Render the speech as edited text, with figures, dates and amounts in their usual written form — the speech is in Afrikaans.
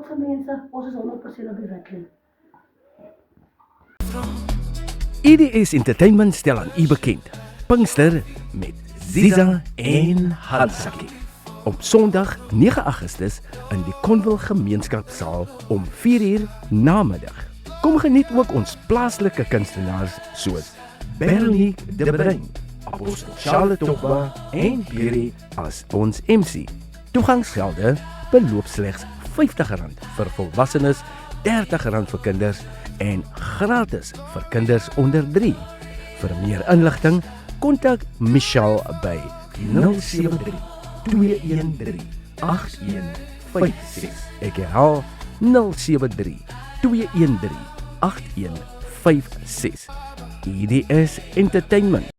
vir mense, ons is 100% op die wet lê. EDS Entertainment stel aan u bekend Pinkster met Ziza en Hansaki. Op Sondag 9 Augustus in die Conville Gemeenskapsaal om 4 uur namiddag. Kom geniet ook ons plaaslike kunstenaars soos Bernie de Bruin, Apostel Charlotte Togba en Pierre as ons MC. Toegangsgelde beloop slegs R50 vir volwassenes, R30 vir kinders en gratis vir kinders onder 3. Vir meer inligting, kontak Michelle by 073 213 8156. Ek herhaal 073 213 8156. EDS Entertainment.